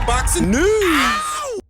boxing news.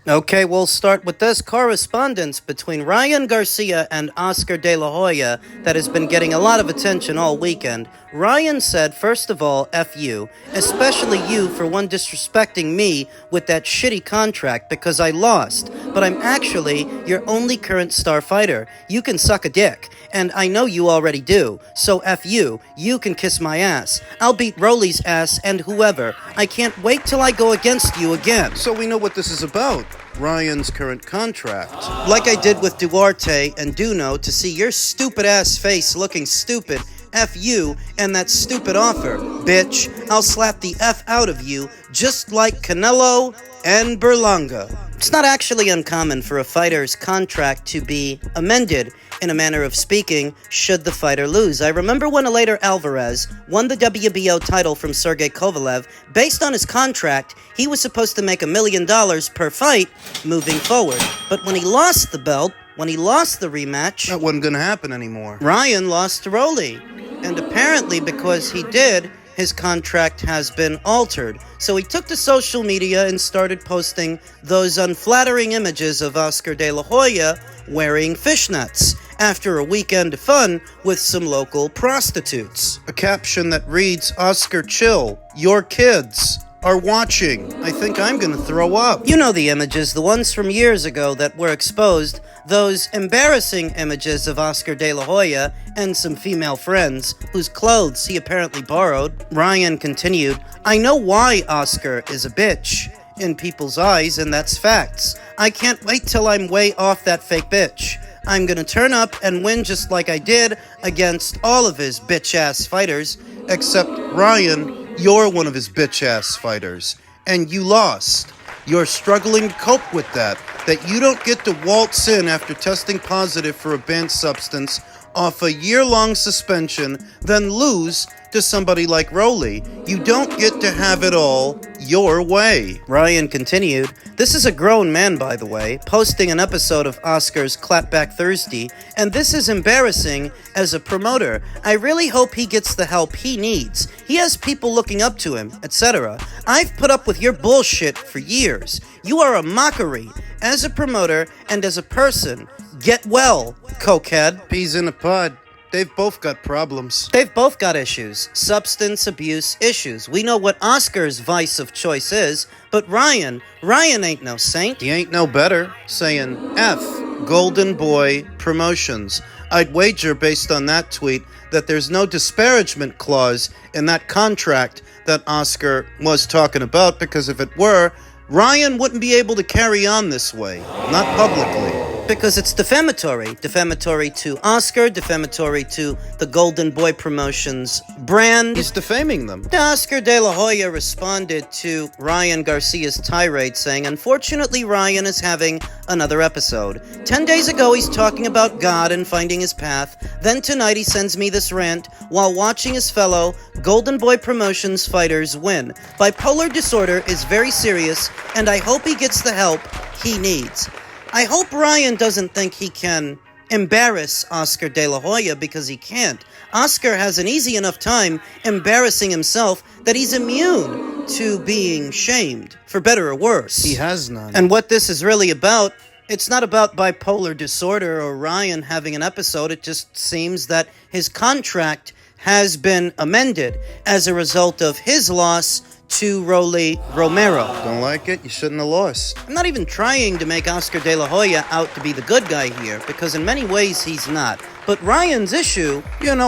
Okay, we'll start with this correspondence between Ryan Garcia and Oscar De La Hoya that has been getting a lot of attention all weekend. Ryan said, first of all, F you, especially you for one disrespecting me with that shitty contract because I lost, but I'm actually your only current star fighter. You can suck a dick, and I know you already do, so F you. You can kiss my ass. I'll beat Rolly's ass and whoever. I can't wait till I go against you again. So we know what this is about. Ryan's current contract. Like I did with Duarte and Duno to see your stupid ass face looking stupid. F you and that stupid offer, bitch. I'll slap the F out of you just like Canelo and Berlanga. It's not actually uncommon for a fighter's contract to be amended, in a manner of speaking, should the fighter lose. I remember when Eleider Alvarez won the WBO title from Sergey Kovalev. Based on his contract, he was supposed to make $1 million per fight moving forward. But when he lost the belt, when he lost the rematch, That wasn't gonna happen anymore. Ryan lost to Rolly. And apparently because he did, his contract has been altered. So he took to social media and started posting those unflattering images of Oscar De La Hoya wearing fishnets after a weekend of fun with some local prostitutes. A caption that reads, Oscar, chill. Your kids are watching. I think I'm gonna throw up. You know the images, the ones from years ago that were exposed, those embarrassing images of Oscar De La Hoya and some female friends whose clothes he apparently borrowed. Ryan continued, I know why Oscar is a bitch in people's eyes, and that's facts. I can't wait till I'm way off that fake bitch. I'm gonna turn up and win just like I did against all of his bitch-ass fighters. Except, Ryan, you're one of his bitch-ass fighters. And you lost. You're struggling to cope with that you don't get to waltz in after testing positive for a banned substance off a year-long suspension, then lose to somebody like Rolly. You don't get to have it all your way. Ryan continued, this is a grown man, by the way, posting an episode of Oscar's Clapback Thursday, and this is embarrassing as a promoter. I really hope he gets the help he needs. He has people looking up to him, etc. I've put up with your bullshit for years. You are a mockery as a promoter and as a person. Get well, cokehead. Peas in a pod. They've both got problems. They've both got issues. Substance abuse issues. We know what Oscar's vice of choice is, but Ryan ain't no saint. He ain't no better, saying F, Golden Boy Promotions. I'd wager, based on that tweet, that there's no disparagement clause in that contract that Oscar was talking about, because if it were, Ryan wouldn't be able to carry on this way. Not publicly. Because it's defamatory. Defamatory to Oscar, defamatory to the Golden Boy Promotions brand. He's defaming them. Oscar De La Hoya responded to Ryan Garcia's tirade saying, unfortunately, Ryan is having another episode. 10 days ago, he's talking about God and finding his path. Then tonight, he sends me this rant while watching his fellow Golden Boy Promotions fighters win. Bipolar disorder is very serious, and I hope he gets the help he needs. I hope Ryan doesn't think he can embarrass Oscar De La Hoya, because he can't. Oscar has an easy enough time embarrassing himself that he's immune to being shamed, for better or worse. He has none. And what this is really about, it's not about bipolar disorder or Ryan having an episode. It just seems that his contract has been amended as a result of his loss to Rolly Romero. Don't like it? You shouldn't have lost. I'm not even trying to make Oscar De La Hoya out to be the good guy here, because in many ways he's not. But Ryan's issue,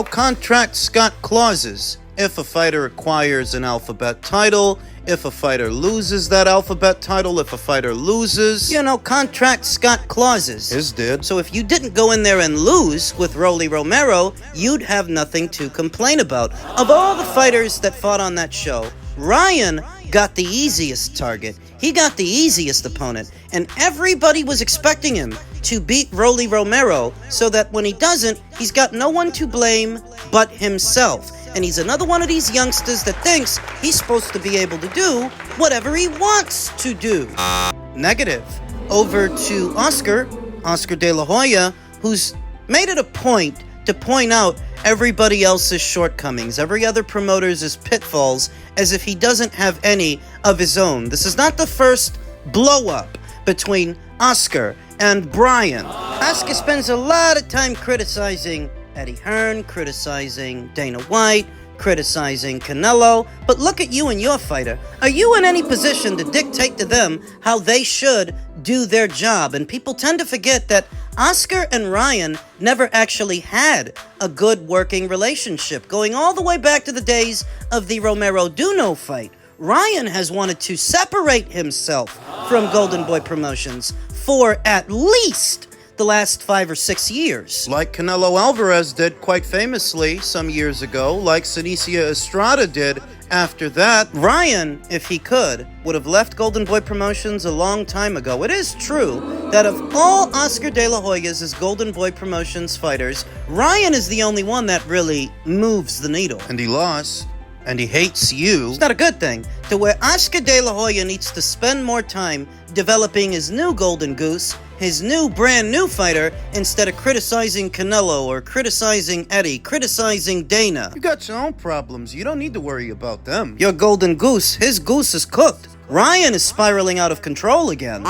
Contracts got clauses. If a fighter acquires an alphabet title, if a fighter loses that alphabet title, if a fighter loses... contracts got clauses. His did. So if you didn't go in there and lose with Rolly Romero, you'd have nothing to complain about. Of all the fighters that fought on that show, Ryan got the easiest target. He got the easiest opponent, and everybody was expecting him to beat Rolly Romero, so that when he doesn't, he's got no one to blame but himself. And he's another one of these youngsters that thinks he's supposed to be able to do whatever he wants to do. Negative. Over to Oscar De La Hoya, who's made it a point to point out everybody else's shortcomings, every other promoter's pitfalls, as if he doesn't have any of his own. This is not the first blow-up between Oscar and Brian. Oscar spends a lot of time criticizing Eddie Hearn, criticizing Dana White, criticizing Canelo, but look at you and your fighter. Are you in any position to dictate to them how they should do their job? And people tend to forget that Oscar and Ryan never actually had a good working relationship, going all the way back to the days of the Romero-Duno fight. Ryan has wanted to separate himself from Golden Boy Promotions for at least the last 5 or 6 years. Like Canelo Alvarez did quite famously some years ago, like Sinicia Estrada did after that. Ryan, if he could, would have left Golden Boy Promotions a long time ago. It is true that of all Oscar De La Hoya's as Golden Boy Promotions fighters, Ryan is the only one that really moves the needle. And he lost. And he hates you. It's not a good thing. To where Oscar De La Hoya needs to spend more time developing his new Golden Goose, his new brand new fighter, instead of criticizing Canelo or criticizing Eddie, criticizing Dana. You got your own problems. You don't need to worry about them. Your Golden Goose, his goose is cooked. Ryan is spiraling out of control again.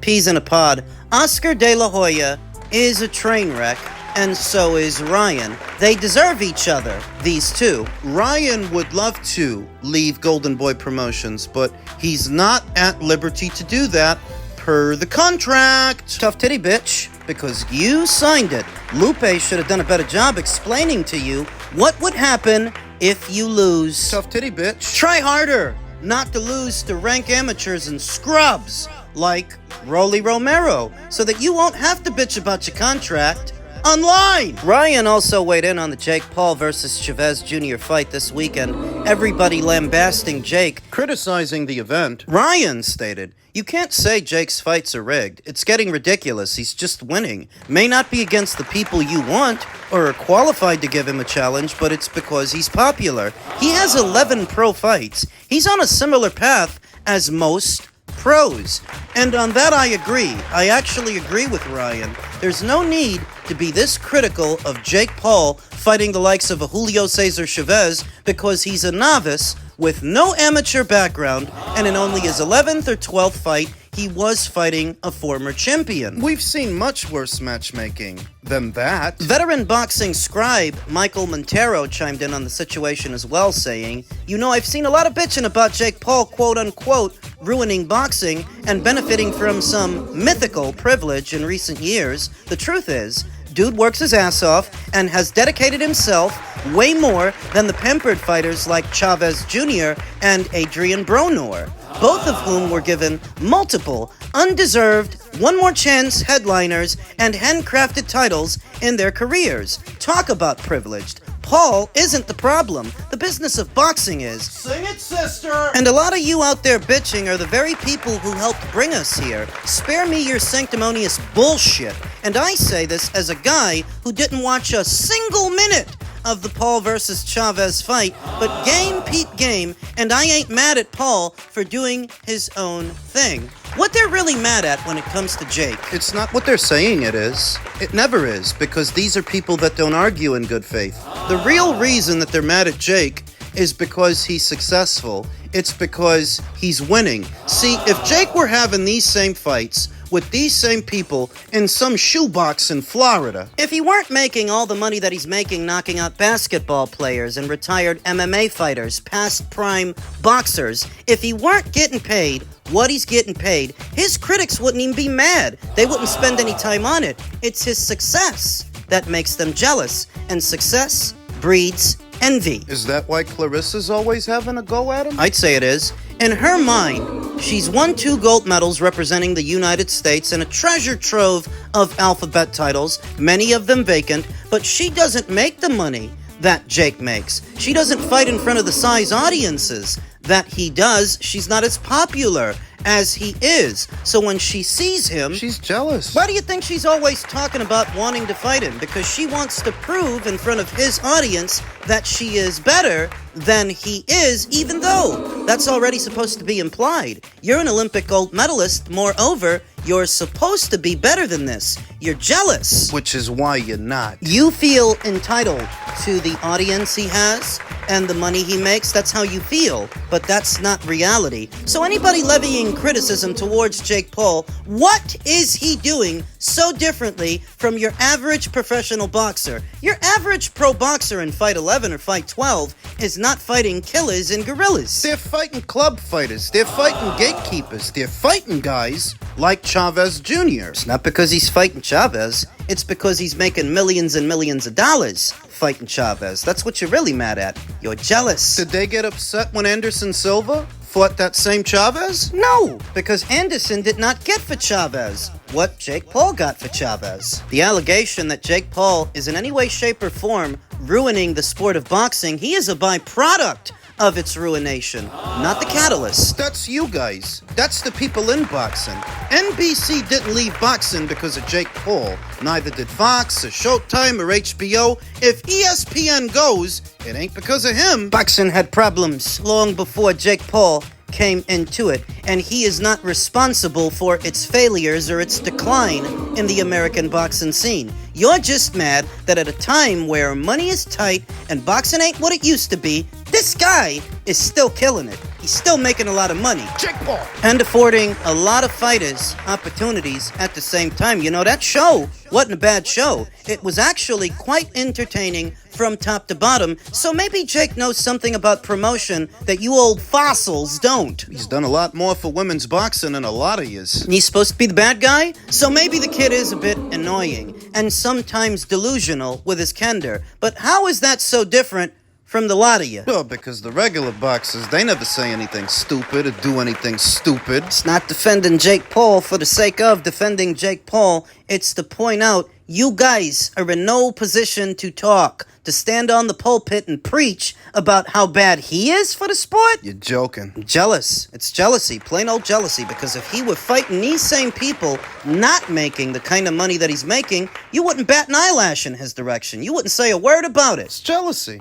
Peas in a pod. Oscar De La Hoya is a train wreck, and so is Ryan. They deserve each other, these two. Ryan would love to leave Golden Boy Promotions, but he's not at liberty to do that per the contract. Tough titty, bitch, because you signed it. Lupe should have done a better job explaining to you what would happen if you lose. Tough titty, bitch. Try harder not to lose to rank amateurs and scrubs like Rolly Romero, so that you won't have to bitch about your contract online. Ryan also weighed in on the Jake Paul versus Chavez Jr. fight this weekend, everybody lambasting Jake, criticizing the event. Ryan stated, "You can't say Jake's fights are rigged. It's getting ridiculous. He's just winning. May not be against the people you want or are qualified to give him a challenge, but it's because he's popular. He has 11 pro fights. He's on a similar path as most pros." And on that I agree. I actually agree with Ryan. There's no need to be this critical of Jake Paul fighting the likes of a Julio Cesar Chavez because he's a novice with no amateur background, and in only his 11th or 12th fight, he was fighting a former champion. We've seen much worse matchmaking than that. Veteran boxing scribe Michael Montero chimed in on the situation as well, saying, "You know, I've seen a lot of bitching about Jake Paul, quote-unquote, ruining boxing and benefiting from some mythical privilege in recent years. The truth is, dude works his ass off and has dedicated himself way more than the pampered fighters like Chavez Jr. and Adrian Bronor, both of whom were given multiple, undeserved, one more chance headliners and handcrafted titles in their careers. Talk about privileged. Paul isn't the problem. The business of boxing is." Sing it, sister! And a lot of you out there bitching are the very people who helped bring us here. Spare me your sanctimonious bullshit. And I say this as a guy who didn't watch a single minute of the Paul versus Chavez fight, but game Pete game, and I ain't mad at Paul for doing his own thing. What they're really mad at when it comes to Jake. It's not what they're saying it is. It never is, because these are people that don't argue in good faith. The real reason that they're mad at Jake is because he's successful. It's because he's winning. See, if Jake were having these same fights with these same people in some shoebox in Florida, if he weren't making all the money that he's making knocking out basketball players and retired MMA fighters, past prime boxers, if he weren't getting paid what he's getting paid, his critics wouldn't even be mad. They wouldn't spend any time on it. It's his success that makes them jealous, and success breeds envy. Is that why Clarissa's always having a go at him? I'd say it is. In her mind, she's won 2 gold medals representing the United States and a treasure trove of alphabet titles, many of them vacant, but she doesn't make the money that Jake makes. She doesn't fight in front of the size audiences that he does. She's not as popular as he is. So when she sees him, she's jealous. Why do you think she's always talking about wanting to fight him? Because she wants to prove in front of his audience that she is better than he is, even though that's already supposed to be implied. You're an Olympic gold medalist. Moreover, You're supposed to be better than this. You're jealous. Which is why you're not. You feel entitled to the audience he has and the money he makes. That's how you feel, but that's not reality. So anybody levying criticism towards Jake Paul, what is he doing so differently from your average professional boxer? Your average pro boxer in Fight 11 or Fight 12 is not fighting killers and gorillas. They're fighting club fighters. They're fighting gatekeepers. They're fighting guys like Chavez Jr. It's not because he's fighting Chavez. It's because he's making millions and millions of dollars fighting Chavez. That's what you're really mad at. You're jealous. Did they get upset when Anderson Silva fought that same Chavez? No, because Anderson did not get for Chavez what Jake Paul got for Chavez. The allegation that Jake Paul is in any way, shape, or form ruining the sport of boxing, he is a byproduct of its ruination, not the catalyst. That's you guys. That's the people in boxing. NBC didn't leave boxing because of Jake Paul. Neither did Fox or Showtime or HBO. If ESPN goes, it ain't because of him. Boxing had problems long before Jake Paul came into it, and he is not responsible for its failures or its decline in the American boxing scene. You're just mad that at a time where money is tight and boxing ain't what it used to be, this guy is still killing it. He's still making a lot of money. Jake Paul! And affording a lot of fighters opportunities at the same time. You know, that show wasn't a bad show. It was actually quite entertaining from top to bottom, so maybe Jake knows something about promotion that you old fossils don't. He's done a lot more for women's boxing than a lot of yous. He's supposed to be the bad guy? So maybe the kid is a bit annoying and sometimes delusional with his candor. But how is that so different from the lot of you? Well, because the regular boxers, they never say anything stupid or do anything stupid. It's not defending Jake Paul for the sake of defending Jake Paul. It's to point out you guys are in no position to talk, to stand on the pulpit and preach about how bad he is for the sport. You're joking. Jealous. It's jealousy, plain old jealousy, because if he were fighting these same people not making the kind of money that he's making, you wouldn't bat an eyelash in his direction. You wouldn't say a word about it. It's jealousy.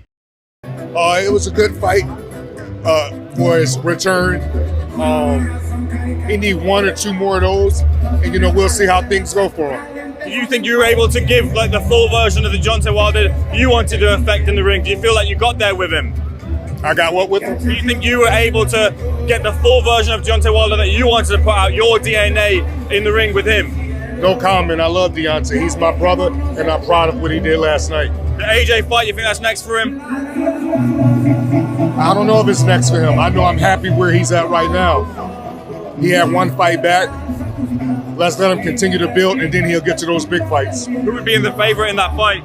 It was a good fight for his return. He need one or two more of those, and we'll see how things go for him. Do you think you were able to give like the full version of the Deontay Wilder you wanted to affect in the ring? Do you feel like you got there with him? I got what with him? Do you think you were able to get the full version of Deontay Wilder that you wanted to put out your DNA in the ring with him? No comment. I love Deontay. He's my brother, and I'm proud of what he did last night. The AJ fight, you think that's next for him? I don't know if it's next for him. I know I'm happy where he's at right now. He had one fight back. Let's let him continue to build, and then he'll get to those big fights. Who would be in the favorite in that fight?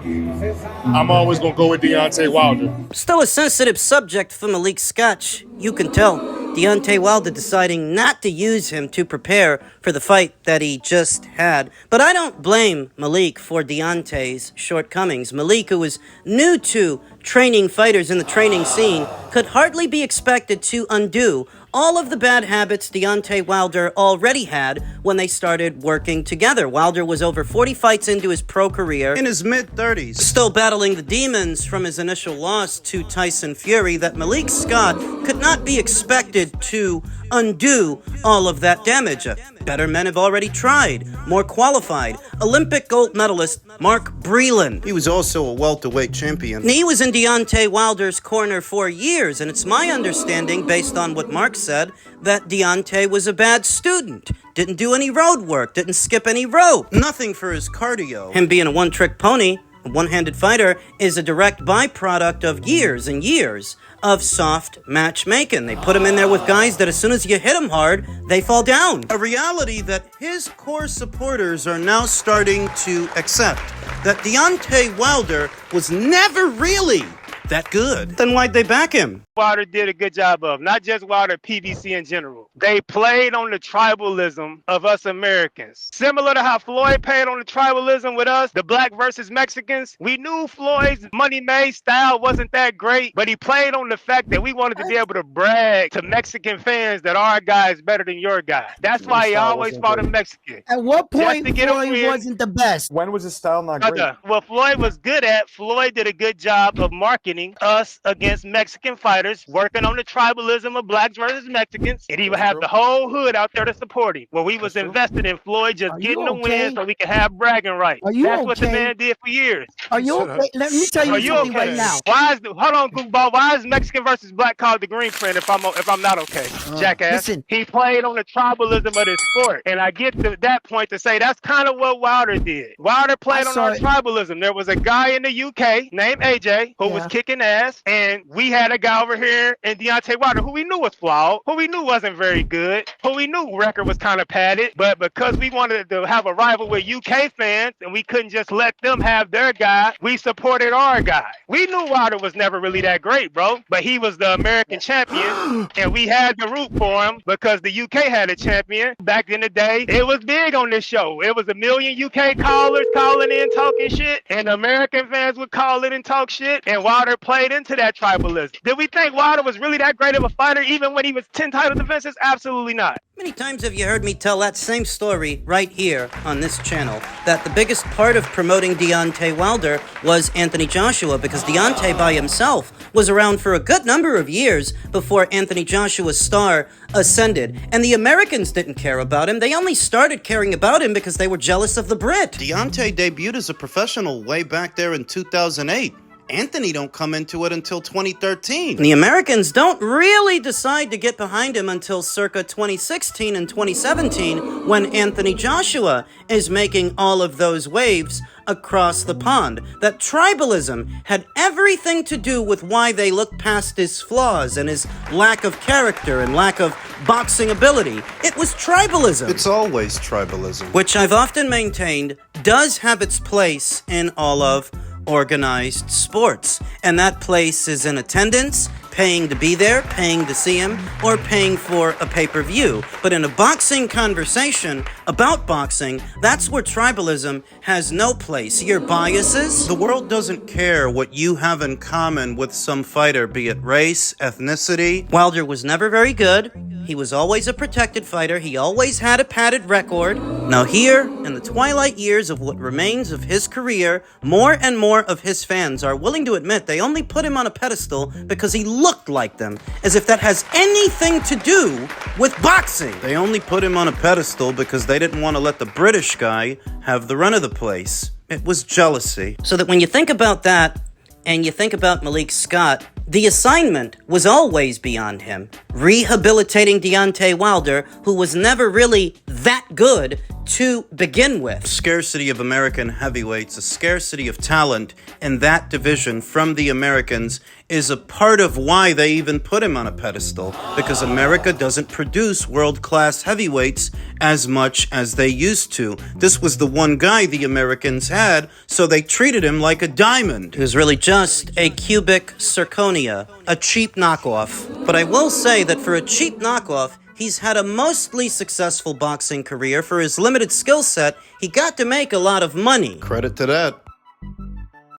I'm always going to go with Deontay Wilder. Still a sensitive subject for Malik Scotch. You can tell. Deontay Wilder deciding not to use him to prepare for the fight that he just had. But I don't blame Malik for Deontay's shortcomings. Malik, who is new to training fighters in the training scene, could hardly be expected to undo all of the bad habits Deontay Wilder already had when they started working together. Wilder was over 40 fights into his pro career, In his mid-30s. still battling the demons from his initial loss to Tyson Fury, that Malik Scott could not be expected to undo all of that damage. Better men have already tried. More qualified. Olympic gold medalist Mark Breland. He was also a welterweight champion. He was in Deontay Wilder's corner for years, and it's my understanding, based on what Mark said, that Deontay was a bad student. Didn't do any road work, didn't skip any rope. Nothing for his cardio. Him being a one-trick pony, a one-handed fighter, is a direct byproduct of years and years of soft matchmaking. They put him in there with guys that as soon as you hit them hard, they fall down. A reality that his core supporters are now starting to accept. That Deontay Wilder was never really that good. Then why'd they back him? Wilder did a good job of, not just Wilder, PBC in general. They played on the tribalism of us Americans. Similar to how Floyd played on the tribalism with us, the black versus Mexicans. We knew Floyd's money-made style wasn't that great, but he played on the fact that we wanted to be able to brag to Mexican fans that our guy is better than your guy. That's why he always fought a Mexican. At what point Just to get a Floyd win. wasn't the best? When was his style not great? What Floyd was good at, Floyd did a good job of marketing marketing us against Mexican fighters, working on the tribalism of blacks versus Mexicans, and he would have the whole hood out there to support him. Well, we was invested in Floyd just getting the win so we could have bragging rights. That's what the man did for years. Are you okay? Let me tell you something right now. Hold on, goofball. Why is Mexican versus black called the green print if I'm not okay? Jackass. Listen. He played on the tribalism of this sport. And I get to that point to say that's kind of what Wilder did. Wilder played on our tribalism. There was a guy in the UK named AJ who was kicking ass, and we had a guy over here in Deontay Wilder who we knew was flawed, who we knew wasn't very good, who we knew record was kind of padded, but because we wanted to have a rival with UK fans and we couldn't just let them have their guy, we supported our guy. We knew Wilder was never really that great, bro, but he was the American champion, and we had to root for him because the UK had a champion. Back in the day, it was big on this show. It was a million UK callers calling in talking shit, and American fans would call in and talk shit, and Wilder played into that tribalism. Did we think Wilder was really that great of a fighter even when he was 10 title defenses? Absolutely not. Many times have you heard me tell that same story right here on this channel, that the biggest part of promoting Deontay Wilder was Anthony Joshua, because Deontay by himself was around for a good number of years before Anthony Joshua's star ascended, and the Americans didn't care about him. They only started caring about him because they were jealous of the Brit. Deontay debuted as a professional way back there in 2008. Anthony don't come into it until 2013. The Americans don't really decide to get behind him until circa 2016 and 2017, when Anthony Joshua is making all of those waves across the pond. That tribalism had everything to do with why they looked past his flaws and his lack of character and lack of boxing ability. It was tribalism. It's always tribalism. Which I've often maintained does have its place in all of organized sports. And that place is in attendance, paying to be there, paying to see him, or paying for a pay-per-view. But in a boxing conversation about boxing, that's where tribalism has no place. Your biases. The world doesn't care what you have in common with some fighter, be it race, ethnicity. Wilder was never very good. He was always a protected fighter. He always had a padded record. Now here, in the twilight years of what remains of his career, more and more of his fans are willing to admit they only put him on a pedestal because he looked like them, as if that has anything to do with boxing. They only put him on a pedestal because they didn't want to let the British guy have the run of the place. It was jealousy. So that when you think about that, and you think about Malik Scott, the assignment was always beyond him. Rehabilitating Deontay Wilder, who was never really that good to begin with. Scarcity of American heavyweights, a scarcity of talent in that division from the Americans is a part of why they even put him on a pedestal, because America doesn't produce world-class heavyweights as much as they used to. This was the one guy the Americans had, so they treated him like a diamond. It was really just a cubic zirconia, a cheap knockoff. But I will say that for a cheap knockoff, he's had a mostly successful boxing career. For his limited skill set, he got to make a lot of money. Credit to that.